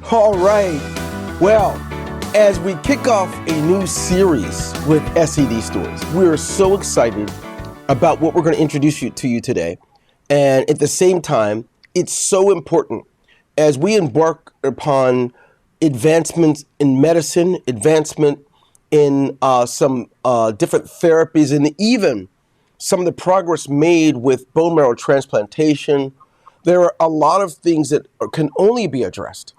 All right. Well, as we kick off a new series with SED stories, we're so excited about what we're going to introduce you today. And at the same time, it's so important as we embark upon advancements in medicine, advancement in some different therapies, and even some of the progress made with bone marrow transplantation. There are a lot of things that can only be addressed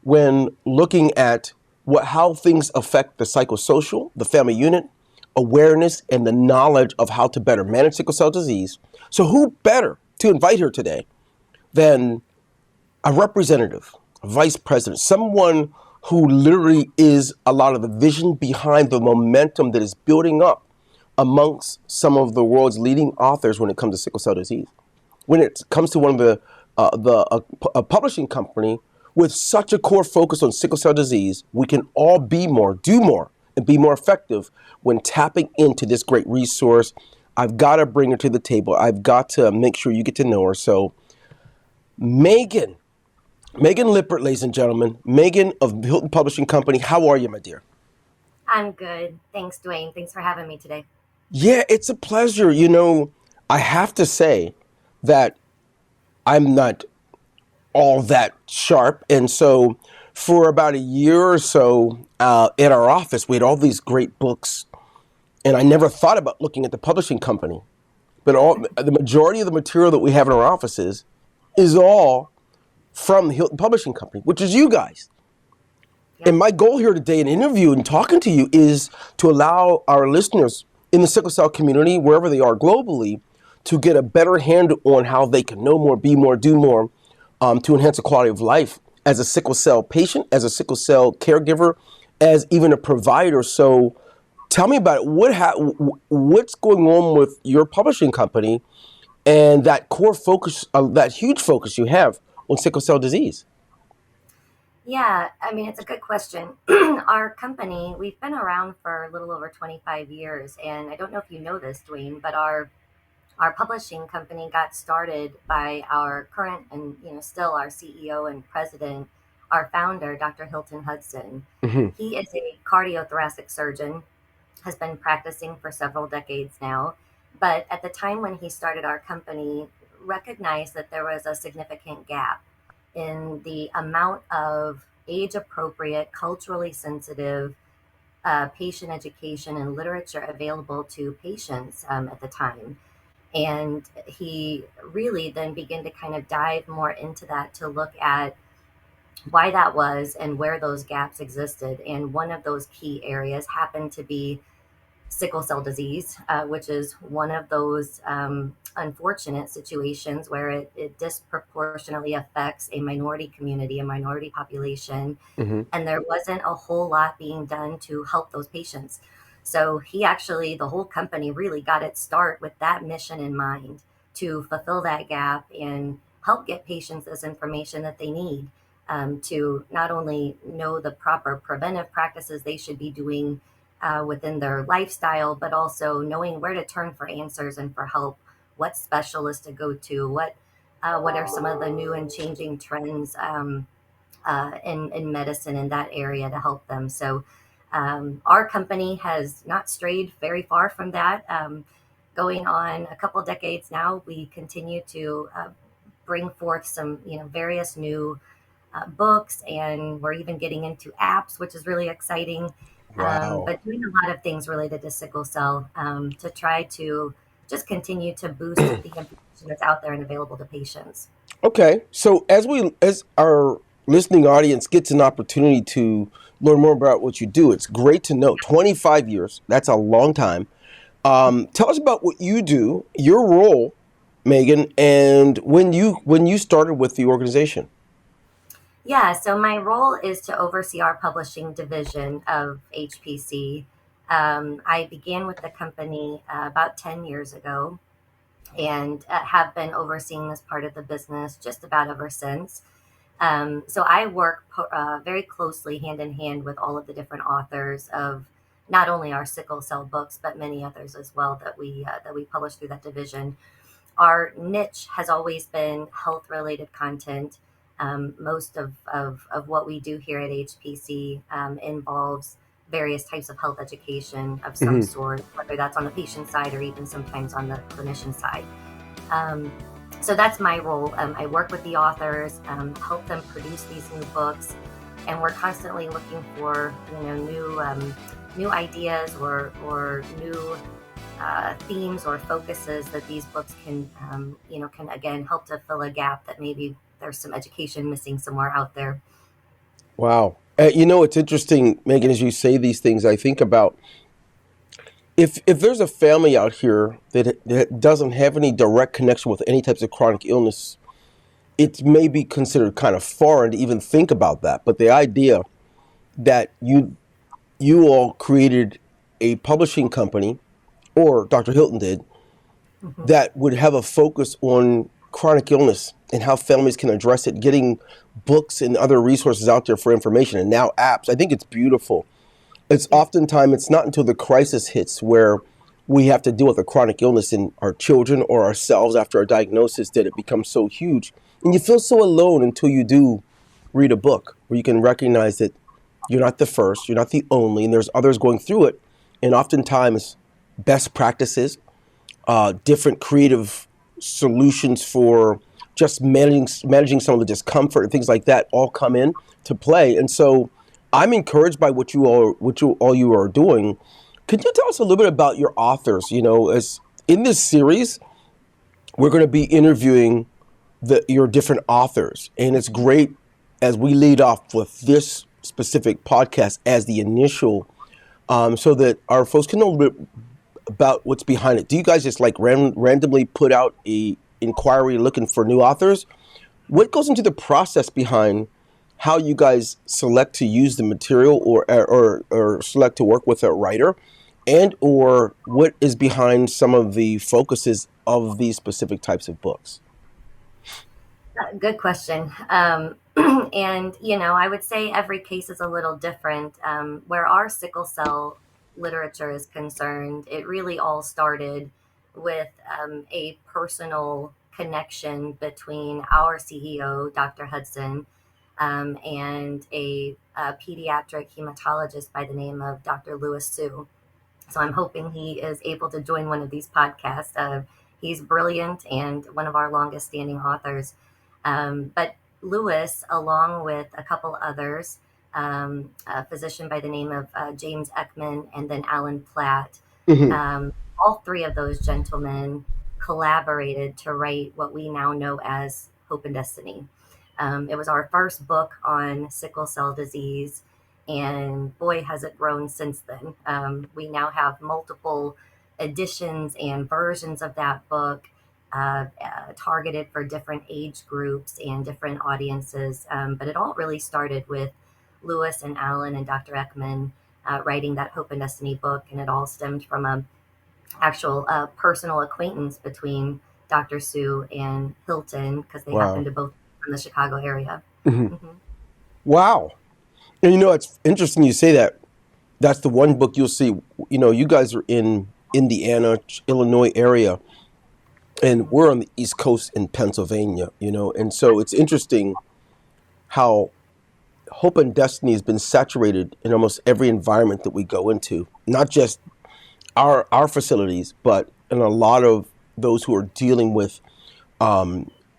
when looking at how things affect the psychosocial, the family unit, awareness, and the knowledge of how to better manage sickle cell disease. So who better to invite here today than a representative, a vice president, someone who literally is a lot of the vision behind the momentum that is building up amongst some of the world's leading authors when it comes to sickle cell disease. When it comes to one of a publishing company with such a core focus on sickle cell disease, we can all be more, do more, and be more effective when tapping into this great resource. I've got to bring her to the table. I've got to make sure you get to know her. So, Megan Lippert, ladies and gentlemen, Megan of Hilton Publishing Company. How are you, my dear? I'm good. Thanks, Dwayne. Thanks for having me today. Yeah, it's a pleasure. I have to say that I'm not all that sharp. And so for about a year or so at our office, we had all these great books. And I never thought about looking at the publishing company. But the majority of the material that we have in our offices is all from the Hilton Publishing Company, which is you guys. And Yep. my goal here today in interview and talking to you is to allow our listeners in the sickle cell community, wherever they are globally, to get a better handle on how they can know more, be more, do more, to enhance the quality of life as a sickle cell patient, as a sickle cell caregiver, as even a provider. So tell me about it. What's going on with your publishing company and that core focus, that huge focus you have on sickle cell disease? Yeah, I mean, it's a good question. Our company, we've been around for a little over 25 years, and I don't know if you know this, Dwayne, but our publishing company got started by our current and still our CEO and president, our founder, Dr. Hilton Hudson. Hmm. He is a cardiothoracic surgeon, has been practicing for several decades now, but at the time when he started our company, recognized that there was a significant gap in the amount of age appropriate, culturally sensitive patient education and literature available to patients at the time. And he really then began to kind of dive more into that to look at why that was and where those gaps existed. And one of those key areas happened to be sickle cell disease, which is one of those unfortunate situations where it disproportionately affects a minority community, a minority population, Hmm. and there wasn't a whole lot being done to help those patients. So he actually, the whole company really got its start with that mission in mind to fulfill that gap and help get patients this information that they need to not only know the proper preventive practices they should be doing within their lifestyle, but also knowing where to turn for answers and for help, what specialist to go to, what are some of the new and changing trends in medicine in that area to help them. So our company has not strayed very far from that. Going on a couple decades now, we continue to bring forth some, various new books, and we're even getting into apps, which is really exciting. Wow. But doing a lot of things related to sickle cell to try to just continue to boost the information that's out there and available to patients. Okay, so as our listening audience gets an opportunity to learn more about what you do, it's great to know 25 years. That's a long time. Tell us about what you do, your role, Megan, and when you started with the organization. Yeah, so my role is to oversee our publishing division of HPC. I began with the company about 10 years ago and have been overseeing this part of the business just about ever since. So I work very closely hand in hand with all of the different authors of not only our sickle cell books, but many others as well that we publish through that division. Our niche has always been health related content. Most of what we do here at HPC involves various types of health education of some Hmm. sort, whether that's on the patient side or even sometimes on the clinician side. Um, so that's my role. I work with the authors, help them produce these new books, and we're constantly looking for new ideas or new themes or focuses that these books can again help to fill a gap that maybe there's some education missing somewhere out there. Wow. It's interesting, Megan, as you say these things, I think about if there's a family out here that doesn't have any direct connection with any types of chronic illness, it may be considered kind of foreign to even think about that. But the idea that you all created a publishing company, or Dr. Hilton did, Hmm. that would have a focus on chronic illness and how families can address it, getting books and other resources out there for information, and now apps. I think it's beautiful. It's Yeah. oftentimes it's not until the crisis hits where we have to deal with a chronic illness in our children or ourselves after a diagnosis that it becomes so huge. And you feel so alone until you do read a book where you can recognize that you're not the first, you're not the only, and there's others going through it. And oftentimes, best practices, different creative solutions for just managing some of the discomfort and things like that all come in to play. And so I'm encouraged by what you are doing. Could you tell us a little bit about your authors? As in this series, we're going to be interviewing your different authors, and it's great as we lead off with this specific podcast as the initial, so that our folks can know a little bit about what's behind it. Do you guys just like randomly put out a inquiry looking for new authors? What goes into the process behind how you guys select to use the material or select to work with a writer, and or what is behind some of the focuses of these specific types of books? Good question. And, I would say every case is a little different. Where our sickle cell literature is concerned, it really all started with a personal connection between our CEO, Dr. Hudson, and a pediatric hematologist by the name of Dr. Lewis Sue. So I'm hoping he is able to join one of these podcasts. He's brilliant and one of our longest standing authors. But Lewis, along with a couple others, a physician by the name of James Ekman and then Alan Platt, Hmm. all three of those gentlemen collaborated to write what we now know as Hope and Destiny. It was our first book on sickle cell disease, and boy, has it grown since then. We now have multiple editions and versions of that book targeted for different age groups and different audiences. But it all really started with Lewis and Alan and Dr. Ekman writing that Hope and Destiny book, and it all stemmed from a actual personal acquaintance between Dr. Sue and Hilton because they happen Wow. to both be from the Chicago area. Hmm. Hmm. Wow. And it's interesting you say that. That's the one book you'll see. You guys are in Indiana, Illinois area, and we're on the East Coast in Pennsylvania, and so it's interesting how hope and destiny has been saturated in almost every environment that we go into, not just our facilities, but in a lot of those who are dealing with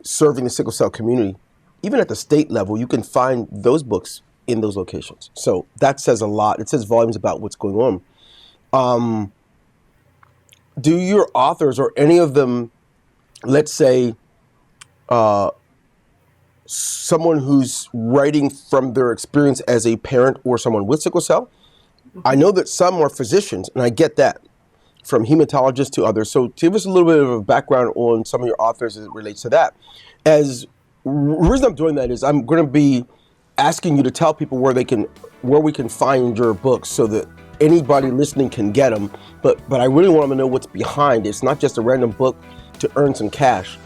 serving the sickle cell community. Even at the state level, you can find those books in those locations. So that says a lot. It says volumes about what's going on. Um, do your authors or any of them, let's say, uh, someone who's writing from their experience as a parent or someone with sickle cell? I Hmm. know that some are physicians, and I get that, from hematologists to others. So give us a little bit of a background on some of your authors as it relates to that. As the reason I'm doing that is I'm going to be asking you to tell people where we can find your books so that anybody Sure. listening can get them. But I really want them to know what's behind. It's not just a random book to earn some cash.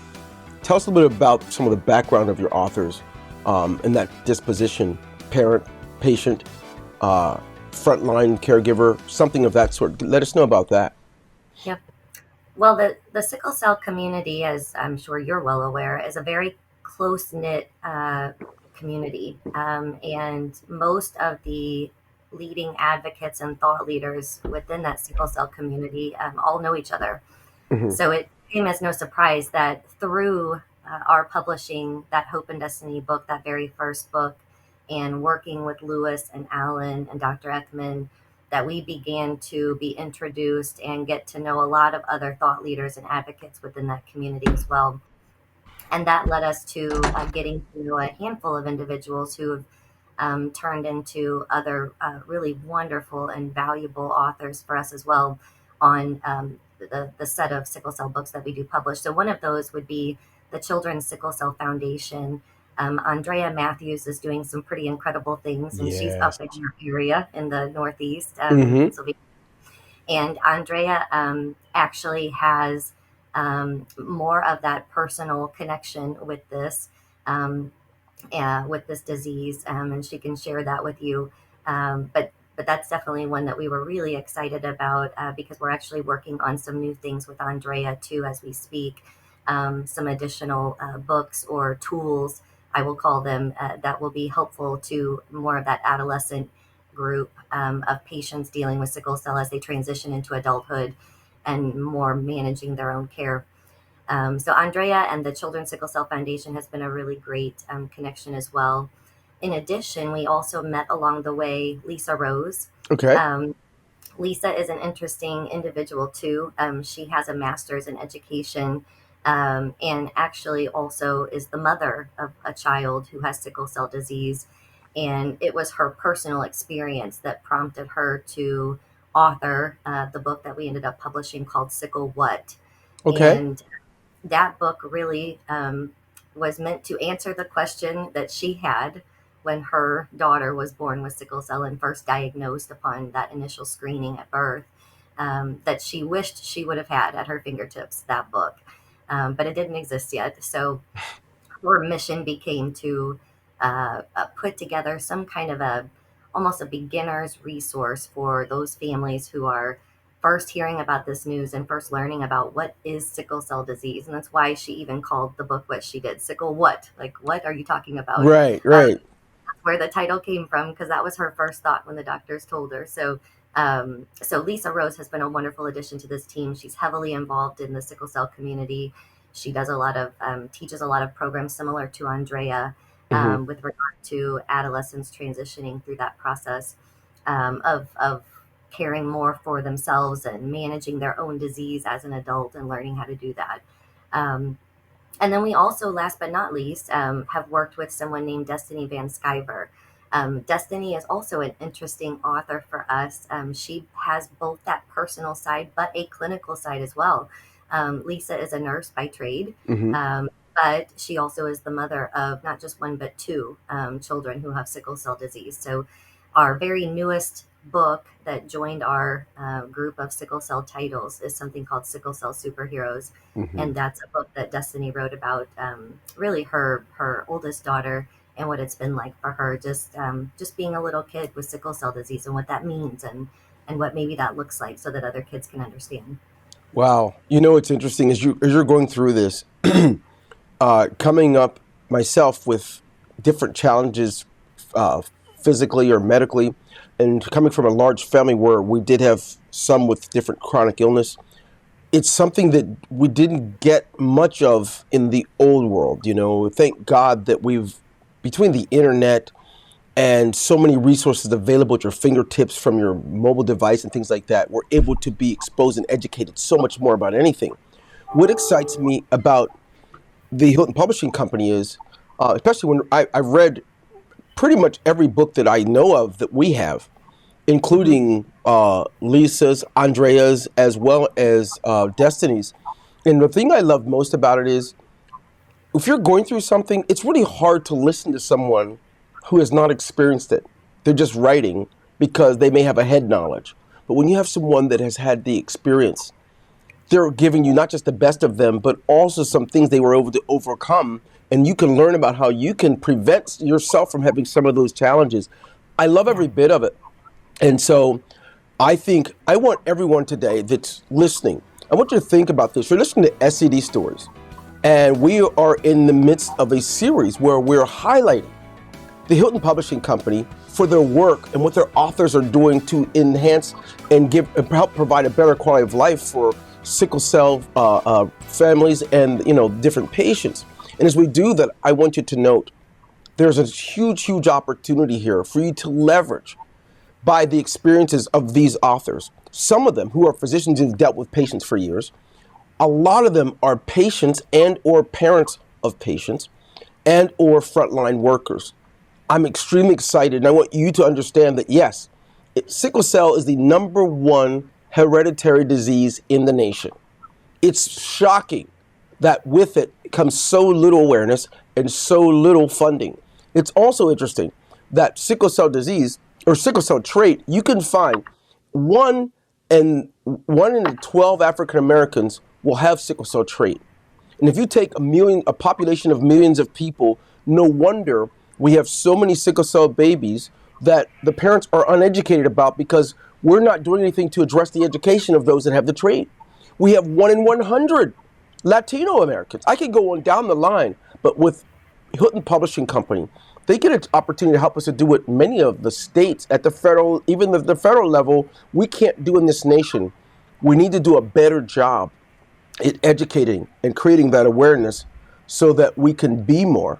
Tell us a little bit about some of the background of your authors, and that disposition, parent, patient, frontline caregiver, something of that sort. Let us know about that. Yep. Well, the sickle cell community, as I'm sure you're well aware, is a very close knit community, and most of the leading advocates and thought leaders within that sickle cell community all know each other. Hmm. So it came as no surprise that through our publishing that Hope and Destiny book, that very first book, and working with Lewis and Alan and Dr. Ekman, that we began to be introduced and get to know a lot of other thought leaders and advocates within that community as well. And that led us to getting to know a handful of individuals who have turned into other really wonderful and valuable authors for us as well on the set of sickle cell books that we do publish. So one of those would be the Children's Sickle Cell Foundation. Andrea Matthews is doing some pretty incredible things, and she's Yes. up in your area in the Northeast, in Hmm. Pennsylvania. And Andrea actually has more of that personal connection um, with this disease, and she can share that with you. But that's definitely one that we were really excited about because we're actually working on some new things with Andrea too as we speak. Some additional books or tools, I will call them, that will be helpful to more of that adolescent group of patients dealing with sickle cell as they transition into adulthood and more managing their own care. So Andrea and the Children's Sickle Cell Foundation has been a really great connection as well. In addition, we also met along the way Lisa Rose. Okay. Um, Lisa is an interesting individual too. She has a master's in education, and actually also is the mother of a child who has sickle cell disease. And it was her personal experience that prompted her to author the book that we ended up publishing called Sickle What. Okay. And that book really was meant to answer the question that she had when her daughter was born with sickle cell and first diagnosed upon that initial screening at birth, that she wished she would have had at her fingertips, that book. But it didn't exist yet. So her mission became to put together some kind of a almost a beginner's resource for those families who are first hearing about this news and first learning about what is sickle cell disease. And that's why she even called the book what she did. Sickle what? Like, what are you talking about? Right. Uh, Right. that's where the title came from because that was her first thought when the doctors told her. So Lisa Rose has been a wonderful addition to this team. She's heavily involved in the sickle cell community. She does a lot of teaches a lot of programs similar to Andrea Hmm. with regard to adolescents transitioning through that process of caring more for themselves and managing their own disease as an adult and learning how to do that. Um, and then we also, last but not least, have worked with someone named Destiny Van Sciver. Destiny is also an interesting author for us. She has both that personal side, but a clinical side as well. Lisa is a nurse by trade, Hmm. but she also is the mother of not just one, but two children who have sickle cell disease. So, our very newest book that joined our group of sickle cell titles is something called Sickle Cell Superheroes, Hmm. and that's a book that Destiny wrote about really her oldest daughter and what it's been like for her just being a little kid with sickle cell disease and what that means and what maybe that looks like so that other kids can understand. Wow. What's interesting is you're going through this, coming up myself with different challenges, uh, physically or medically, and coming from a large family where we did have some with different chronic illness. It's something that we didn't get much of in the old world. Thank God that we've, between the internet and so many resources available at your fingertips from your mobile device and things like that, we're able to be exposed and educated so much more about anything. What excites me about the Hilton Publishing Company is, especially when I've read pretty much every book that I know of that we have, Hmm. including Lisa's, Andrea's, as well as Destiny's. And the thing I love most about it is if you're going through something, it's really hard to listen to someone who has not experienced it. They're just writing because they may have a head knowledge. But when you have someone that has had the experience, they're giving you not just the best of them, but also some things they were able to overcome. And you can learn about how you can prevent yourself from having some of those challenges. I love Yeah. every bit of it. And so I think I want everyone today that's listening, I want you to think about this. You're listening to SED Stories. And we are in the midst of a series where we're highlighting the Hilton Publishing Company for their work and what their authors are doing to enhance and give and help provide a better quality of life for sickle cell families and different patients. And as we do that, I want you to note there's a huge opportunity here for you to leverage by the experiences of these authors. Some of them who are physicians who've dealt with patients for years. A lot of them are patients and or parents of patients and or frontline workers. I'm extremely excited, and I want you to understand that yes, sickle cell is the number one hereditary disease in the nation. It's shocking that with it comes so little awareness and so little funding. It's also interesting that sickle cell disease or sickle cell trait, you can find one one in 12 African Americans will have sickle cell trait. And if you take a population of millions of people, no wonder we have so many sickle cell babies that the parents are uneducated about because we're not doing anything to address the education of those that have the trait. We have 1 in 100 Latino Americans. I could go on down the line, but with Hilton Publishing Company, they get an opportunity to help us to do what many of the states at the federal, even the federal level, we can't do in this nation. We need to do a better job in educating and creating that awareness so that we can be more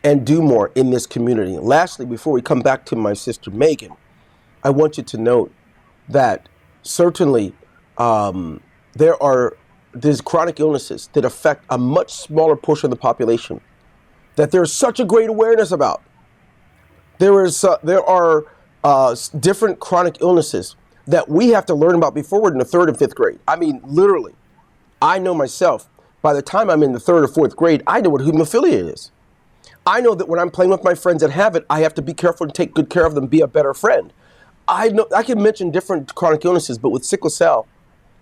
and do more in this community. Lastly, before we come back to my sister Megan, I want you to note that certainly there are these chronic illnesses that affect a much smaller portion of the population that there's such a great awareness about. There are different chronic illnesses that we have to learn about before we're in the third and fifth grade. I mean, literally, I know myself, by the time I'm in the third or fourth grade, I know what hemophilia is. I know that when I'm playing with my friends that have it, I have to be careful and take good care of them, be a better friend. I know I can mention different chronic illnesses, but with sickle cell,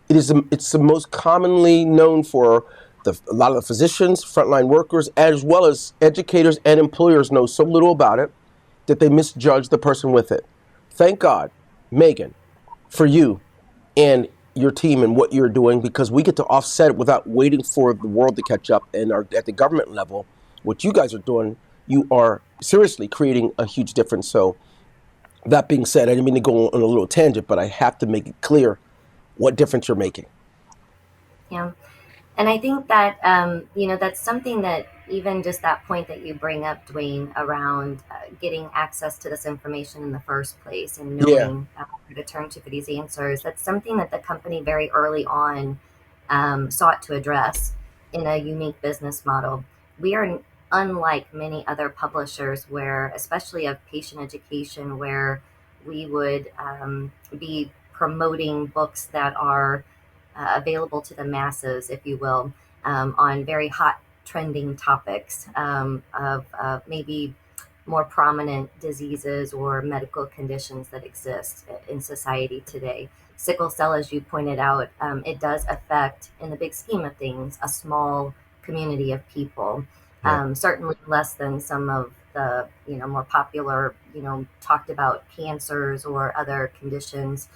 it's the most commonly known for a lot of the physicians, frontline workers, as well as educators and employers know so little about it that they misjudge the person with it. Thank God, Megan, for you and your team and what you're doing, because we get to offset it without waiting for the world to catch up. And at the government level, what you guys are doing, you are seriously creating a huge difference. So that being said, I didn't mean to go on a little tangent, but I have to make it clear what difference you're making. Yeah. And I think that, that's something that even just that point that you bring up, Dwayne, around getting access to this information in the first place and Yeah. knowing where to turn to for these answers, that's something that the company very early on sought to address in a unique business model. We are unlike many other publishers where, especially of patient education, where we would be promoting books that are available to the masses, if you will, on very hot trending topics of maybe more prominent diseases or medical conditions that exist in society today. Sickle cell, as you pointed out, it does affect, in the big scheme of things, a small community of people. Yeah. Certainly less than some of the more popular talked about cancers or other conditions.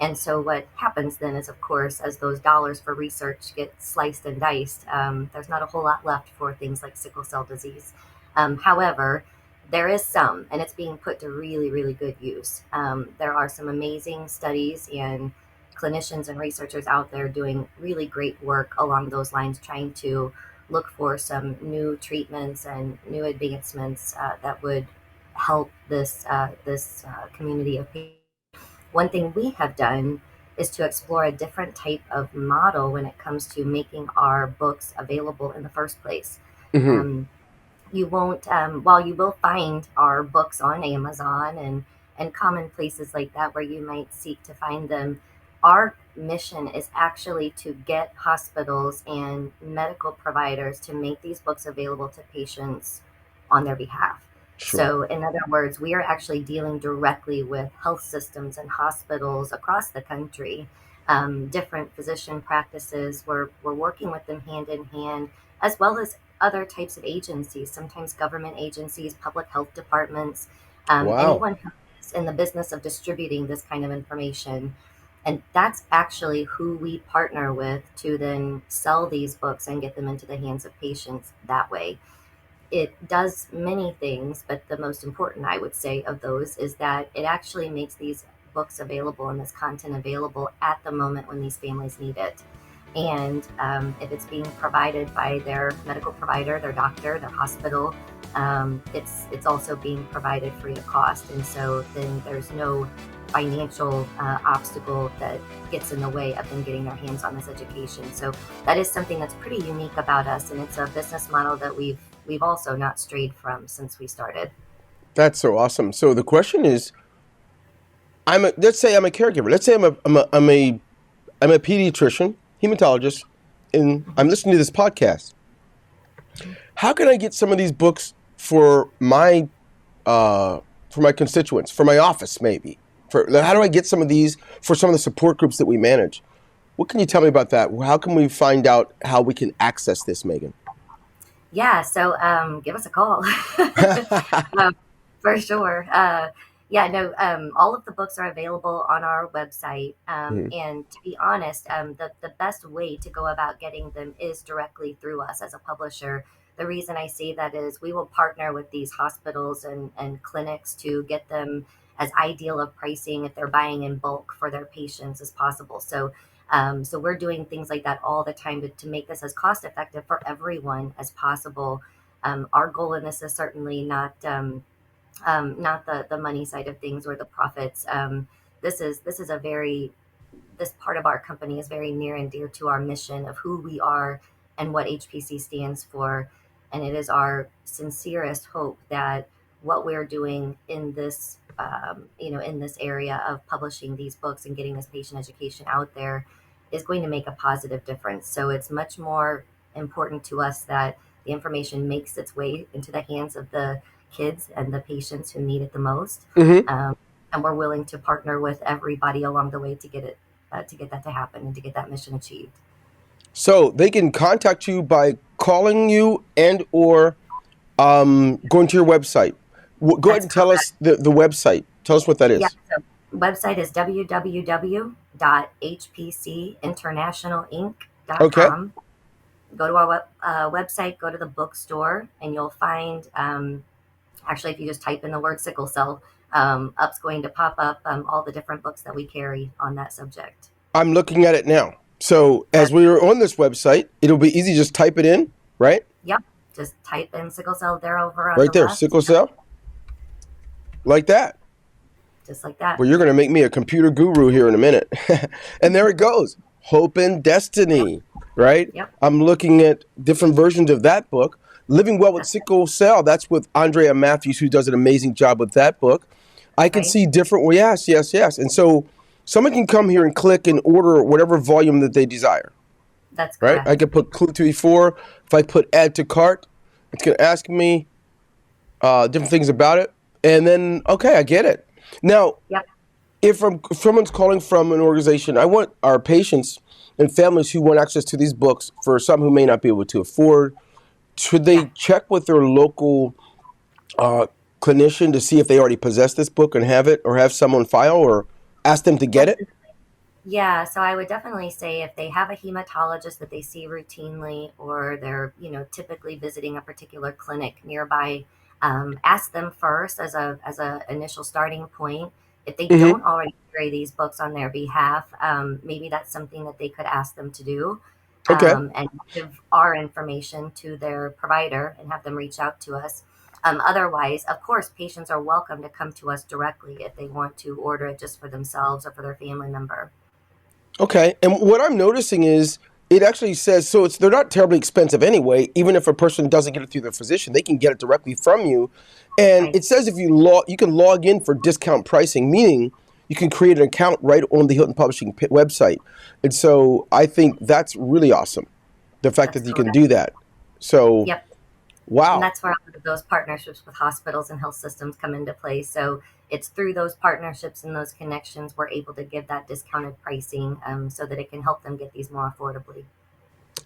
And so what happens then is, of course, as those dollars for research get sliced and diced, there's not a whole lot left for things like sickle cell disease. However, there is some, and it's being put to really, really good use. There are some amazing studies and clinicians and researchers out there doing really great work along those lines, trying to look for some new treatments and new advancements that would help this community of people. One thing we have done is to explore a different type of model when it comes to making our books available in the first place. Hmm. Um, you won't, while you will find our books on Amazon and common places like that where you might seek to find them, our mission is actually to get hospitals and medical providers to make these books available to patients on their behalf. Sure. So, in other words, we are actually dealing directly with health systems and hospitals across the country, different physician practices. We're working with them hand in hand, as well as other types of agencies, sometimes government agencies, public health departments, Wow. anyone who is in the business of distributing this kind of information. And that's actually who we partner with to then sell these books and get them into the hands of patients that way. It does many things, but the most important, I would say, of those is that it actually makes these books available and this content available at the moment when these families need it. And if it's being provided by their medical provider, their doctor, their hospital, it's also being provided free of cost. And so then there's no financial obstacle that gets in the way of them getting their hands on this education. So that is something that's pretty unique about us, and it's a business model that we've also not strayed from since we started. That's so awesome. So the question is, let's say I'm a caregiver. Let's say I'm a pediatrician, hematologist, and I'm listening to this podcast. How can I get some of these books for my constituents, for my office, maybe? How do I get some of these for some of the support groups that we manage? What can you tell me about that? How can we find out how we can access this, Megan? Yeah, so give us a call. For sure. Yeah, no, all of the books are available on our website. Mhm. And to be honest, the best way to go about getting them is directly through us as a publisher. The reason I say that is we will partner with these hospitals and clinics to get them as ideal of pricing if they're buying in bulk for their patients as possible. So we're doing things like that all the time to make this as cost effective for everyone as possible. Our goal in this is certainly not the money side of things or the profits. This is a very this part of our company is very near and dear to our mission of who we are and what HPC stands for. And it is our sincerest hope that what we're doing in this, in this area of publishing these books and getting this patient education out there is going to make a positive difference. So it's much more important to us that the information makes its way into the hands of the kids and the patients who need it the most. Mm-hmm. And we're willing to partner with everybody along the way to get that to happen and to get that mission achieved. So they can contact you by calling you and or going to your website. Go ahead That's and tell correct. us the website. Tell us what that Yeah. is. So website is Okay. www.hpcinternationalinc.com. Go to our website, go to the bookstore, and you'll find, actually, if you just type in the word sickle cell, up's going to pop up all the different books that we carry on that subject. I'm looking at it now. So as That, we were on this website, it'll be easy. Just type it in, right? yep, just type in sickle cell there over on Right the there, left, sickle cell, like that. just like that. Well, you're going to make me a computer guru here in a minute. And there it goes. Hope and Destiny, right? Yep, I'm looking at different versions of that book. Living Well with that's Sickle Cell, that's with Andrea Matthews, who does an amazing job with that book. I can right. see different, well, yes, yes, yes. And so someone can come here and click and order whatever volume that they desire, That's right? I correct. can put clue 3, 4. If I put add to cart, it's going to ask me different things about it. And then, okay, I get it. Now, Yep. if someone's calling from an organization, I want our patients and families who want access to these books, for some who may not be able to afford, should Yeah. they check with their local uh, clinician to see if they already possess this book and have it, or have some on file, or ask them to get it? Yeah, so I would definitely say if they have a hematologist that they see routinely, or they're, typically visiting a particular clinic nearby, ask them first as a initial starting point. If they Hmm. don't already carry these books on their behalf, maybe that's something that they could ask them to do, Okay. and give our information to their provider and have them reach out to us. Otherwise, of course, patients are welcome to come to us directly if they want to order it just for themselves or for their family member. Okay. And what I'm noticing is it actually says, so they're not terribly expensive anyway. Even if a person doesn't get it through their physician, they can get it directly from you. And Right. it says if you can log in for discount pricing, meaning you can create an account right on the Hilton Publishing website. And so I think that's really awesome, the fact That's that you can correct. do that. So, Yep. And wow. that's where all of those partnerships with hospitals and health systems come into play. So it's through those partnerships and those connections we're able to give that discounted pricing, so that it can help them get these more affordably.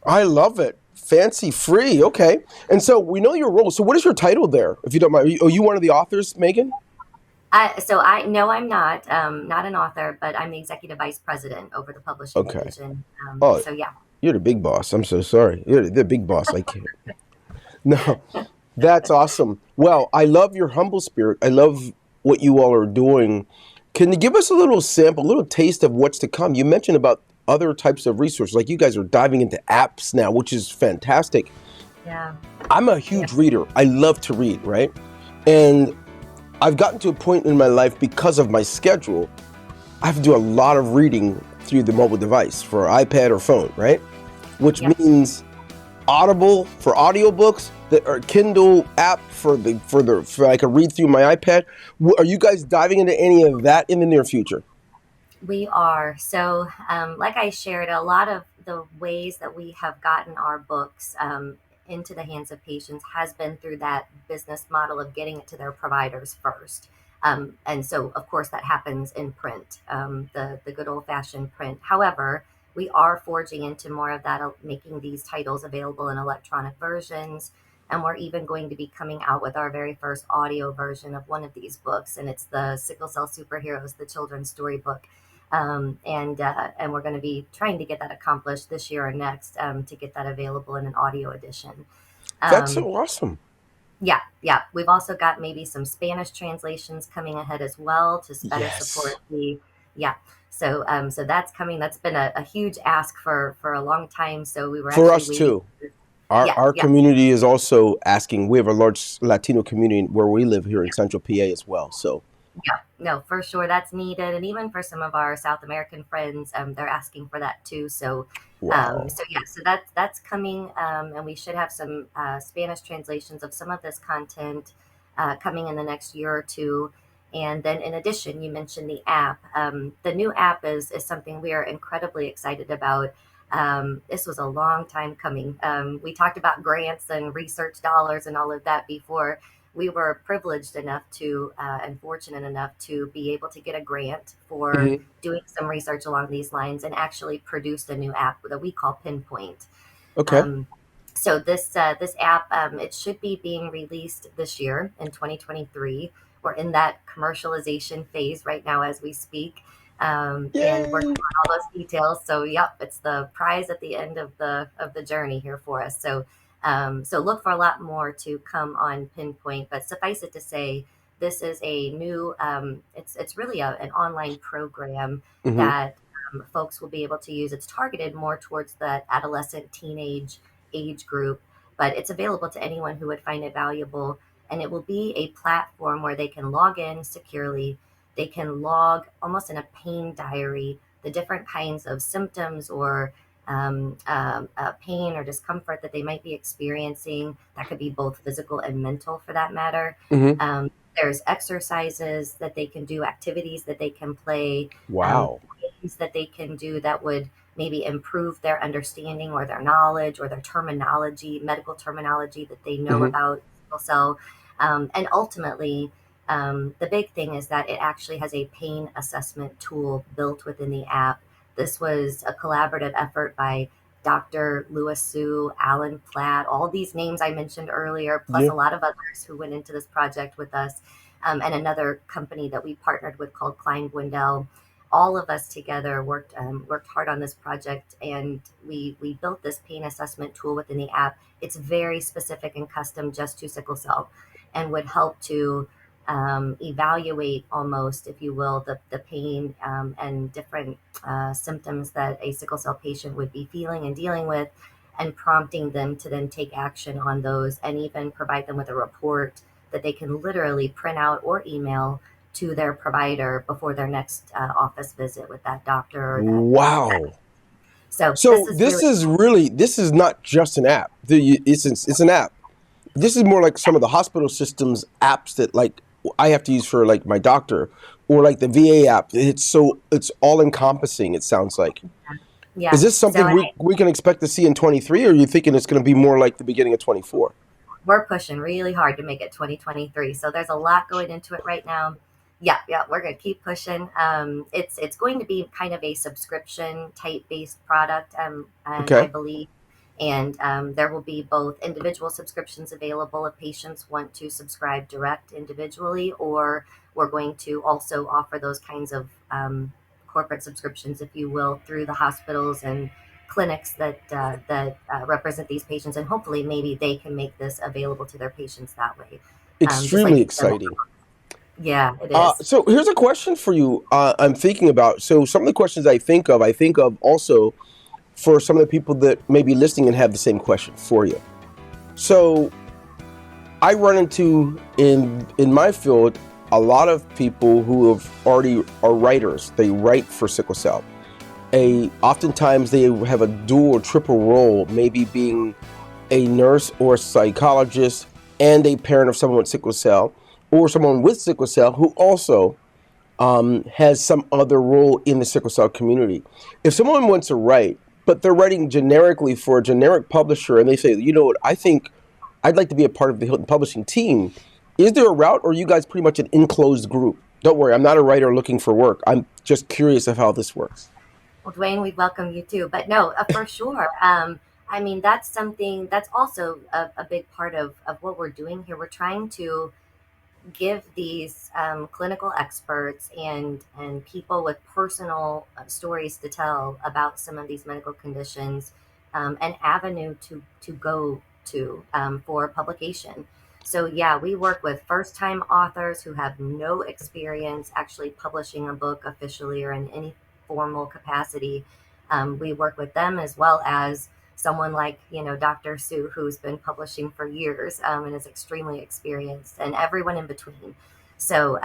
I love it. Fancy free. Okay. And so we know your role. So what is your title there, if you don't mind? Are you one of the authors, Megan? So I no, I'm not an author, but I'm the executive vice president over the publishing Okay. division. Oh, So yeah, you're the big boss. I'm so sorry. You're the big boss. I can't. No, that's awesome. Well, I love your humble spirit. I love what you all are doing. Can you give us a little sample, a little taste of what's to come? You mentioned about other types of resources, like you guys are diving into apps now, which is fantastic. yeah, I'm a yeah, huge reader. I love to read, right? And I've gotten to a point in my life because of my schedule, I have to do a lot of reading through the mobile device for iPad or phone, right? Which yep. means Audible for audiobooks, or Kindle app for I can read through my iPad. Are you guys diving into any of that in the near future? We are. So, like I shared, a lot of the ways that we have gotten our books into the hands of patients has been through that business model of getting it to their providers first. And so, of course, that happens in print, the good old fashioned print. However, we are forging into more of that, making these titles available in electronic versions. And we're even going to be coming out with our very first audio version of one of these books. And it's the Sickle Cell Superheroes, the children's storybook, and we're going to be trying to get that accomplished this year or next, to get that available in an audio edition. That's Um, so awesome. yeah, yeah. We've also got maybe some Spanish translations coming ahead as well to better Yes. support the. Yeah, so that's coming. That's been a huge ask for a long time. So we were For actually us waiting. too. Our Yeah, our yeah. community is also asking. We have a large Latino community where we live here in Central PA as well. So Yeah, no, for sure that's needed, and even for some of our South American friends, they're asking for that too. So, wow. yeah, so that's coming, and we should have some Spanish translations of some of this content coming in the next year or two. And then, in addition, you mentioned the app. The new app is something we are incredibly excited about. This was a long time coming. We talked about grants and research dollars and all of that before. We were privileged enough to and fortunate enough to be able to get a grant for Hmm. doing some research along these lines and actually produced a new app that we call Pinpoint. Okay. Um, so this app, it should be being released this year in 2023. We're in that commercialization phase right now as we speak, and working Yay. on all those details. So yep, it's the prize at the end of the journey here for us. So so look for a lot more to come on Pinpoint. But suffice it to say, this is a new. It's really an online program Hmm. that folks will be able to use. It's targeted more towards that adolescent teenage age group, but it's available to anyone who would find it valuable. And it will be a platform where they can log in securely. They can log almost in a pain diary the different kinds of symptoms or pain or discomfort that they might be experiencing. That could be both physical and mental for that matter. Hmm. There's exercises that they can do, activities that they can play, Wow. things that they can do that would maybe improve their understanding or their knowledge or their terminology, medical terminology that they know Hmm. about sickle cell. And ultimately, the big thing is that it actually has a pain assessment tool built within the app. This was a collaborative effort by Dr. Louis Sue, Alan Platt, all these names I mentioned earlier, plus Yeah. a lot of others who went into this project with us, and another company that we partnered with called Klein Gwendell. All of us together worked hard on this project, and we built this pain assessment tool within the app. It's very specific and custom just to sickle cell, and would help to evaluate almost, if you will, the pain and different symptoms that a sickle cell patient would be feeling and dealing with, and prompting them to then take action on those, and even provide them with a report that they can literally print out or email to their provider before their next office visit with that doctor or that. Wow. So this So is this really is cool. really this is not just an app. It's an app. This is more like some of the hospital systems apps that like I have to use for like my doctor or like the VA app. It's all encompassing. It sounds like. Is Yeah. this So something we can expect to see in 23, or are you thinking it's going to be more like the beginning of 24? we're pushing really hard to make it 2023. So there's a lot going into it right now. Yeah, yeah, we're gonna keep pushing. It's going to be kind of a subscription type based product, and I Okay. believe, and there will be both individual subscriptions available if patients want to subscribe direct individually, or we're going to also offer those kinds of corporate subscriptions, if you will, through the hospitals and clinics that represent these patients, and hopefully maybe they can make this available to their patients that way. Just like Extremely you said, exciting. yeah, it is. So here's a question for you. I'm thinking about. So some of the questions I think of also for some of the people that may be listening and have the same question for you. So I run into in my field a lot of people who have already are writers. They write for sickle cell. Oftentimes they have a dual or triple role, maybe being a nurse or a psychologist and a parent of someone with sickle cell, or someone with sickle cell who also has some other role in the sickle cell community. If someone wants to write, but they're writing generically for a generic publisher, and they say, you know what, I think I'd like to be a part of the Hilton publishing team. Is there a route, or are you guys pretty much an enclosed group? Don't worry, I'm not a writer looking for work. I'm just curious of how this works. Well, Dwayne, we'd welcome you too. But no, for sure. I mean, that's something that's also a big part of what we're doing here. We're trying to give these clinical experts and people with personal stories to tell about some of these medical conditions an avenue to go to for publication. So yeah, we work with first-time authors who have no experience actually publishing a book officially or in any formal capacity. We work with them, as well as someone like, Dr. Sue, who's been publishing for years and is extremely experienced, and everyone in between. So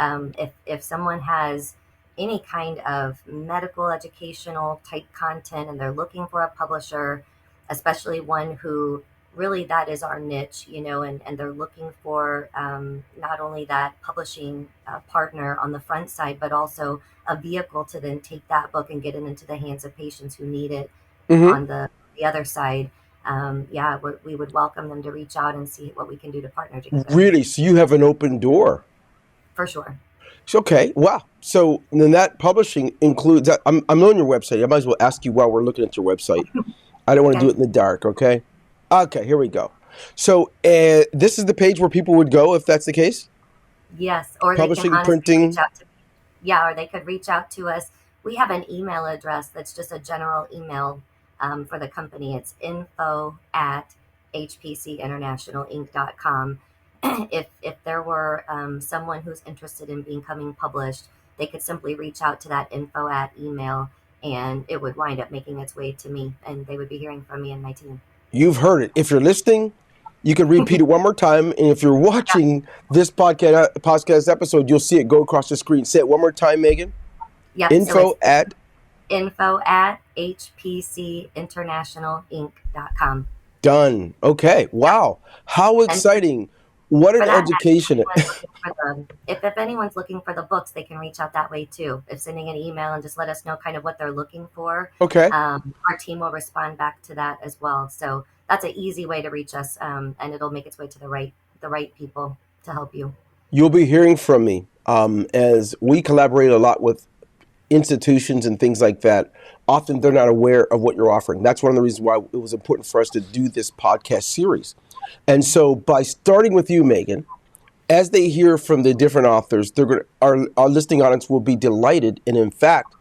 if someone has any kind of medical educational type content and they're looking for a publisher, especially one who really that is our niche, and they're looking for not only that publishing partner on the front side, but also a vehicle to then take that book and get it into the hands of patients who need it Mm-hmm. on the other side. We would welcome them to reach out and see what we can do to partner together. Really? So you have an open door? For sure. So, okay, wow. So then that publishing includes that. I'm on your website. I might as well ask you while we're looking at your website. I don't want to Okay. do it in the dark, okay? Okay, here we go. So this is the page where people would go if that's the case? Yes, or they can Publishing, honestly printing. reach out to yeah, or they could reach out to us. We have an email address that's just a general email for the company. It's info@hpcinternationalinc.com. If there were someone who's interested in becoming published, they could simply reach out to that info at email, and it would wind up making its way to me, and they would be hearing from me and my team. You've heard it. If you're listening, you can repeat it one more time. And if you're watching this podcast episode, you'll see it go across the screen. Say it one more time, Megan. Yep. Info So at info@hpcinternationalinc.com. done. Okay. Wow. How And exciting. What an for that, education. if anyone's looking for the books, they can reach out that way too. If sending an email and just let us know kind of what they're looking for, Okay. our team will respond back to that as well. So that's an easy way to reach us, and it'll make its way to the right people to help you. You'll be hearing from me as we collaborate a lot with institutions and things like that. Often they're not aware of what you're offering. That's one of the reasons why it was important for us to do this podcast series. And so by starting with you, Megan, as they hear from the different authors, our listening audience will be delighted. And in fact,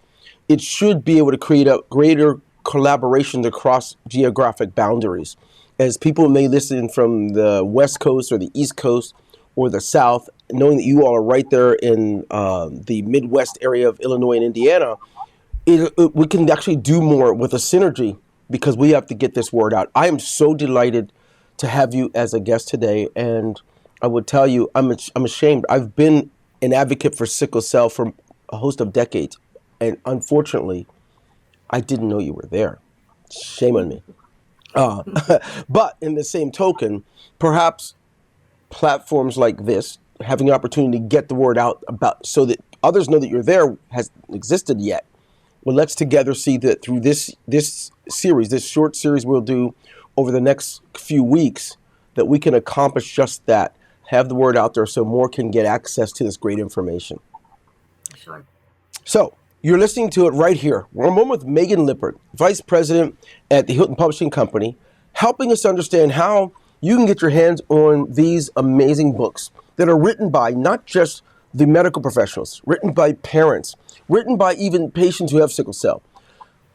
it should be able to create a greater collaboration across geographic boundaries. As people may listen from the West Coast or the East Coast or the South, knowing that you all are right there in the Midwest area of Illinois and Indiana, we can actually do more with a synergy because we have to get this word out. I am so delighted to have you as a guest today, and I would tell you I'm ashamed. I've been an advocate for sickle cell for a host of decades, and unfortunately, I didn't know you were there. Shame on me. But in the same token, perhaps platforms like this, having an opportunity to get the word out about so that others know that you're there hasn't existed yet. Well, let's together see that through this series, this short series we'll do over the next few weeks, that we can accomplish just that, have the word out there so more can get access to this great information. Sure. So you're listening to it right here. We're on with Megan Lippert, Vice President at the Hilton Publishing Company, helping us understand how you can get your hands on these amazing books that are written by not just the medical professionals, written by parents, written by even patients who have sickle cell,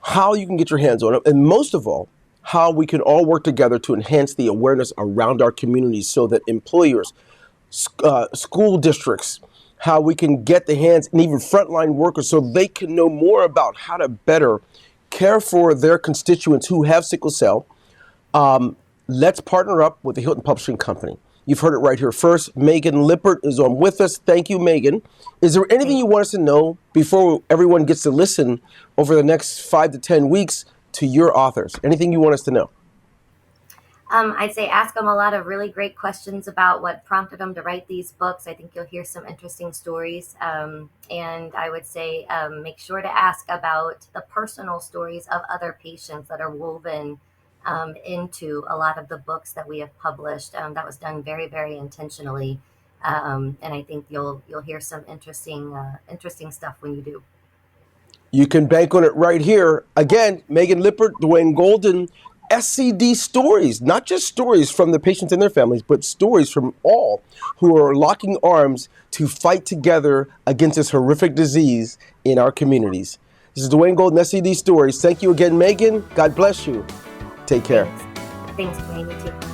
how you can get your hands on it, and most of all, how we can all work together to enhance the awareness around our communities so that employers, school districts, how we can get the hands and even frontline workers so they can know more about how to better care for their constituents who have sickle cell. Let's partner up with the Hilton Publishing Company. You've heard it right here first. Megan Lippert is on with us. Thank you, Megan. Is there anything you want us to know before everyone gets to listen over the next 5 to 10 weeks to your authors? Anything you want us to know? I'd say ask them a lot of really great questions about what prompted them to write these books. I think you'll hear some interesting stories. And I would say make sure to ask about the personal stories of other patients that are woven into a lot of the books that we have published. That was done very, very intentionally. And I think you'll hear some interesting stuff when you do. You can bank on it right here. Again, Megan Lippert, Dwayne Golden, SCD stories, not just stories from the patients and their families, but stories from all who are locking arms to fight together against this horrific disease in our communities. This is Dwayne Golden, SCD Stories. Thank you again, Megan. God bless you. Take care. Thanks, Dwayne. You too.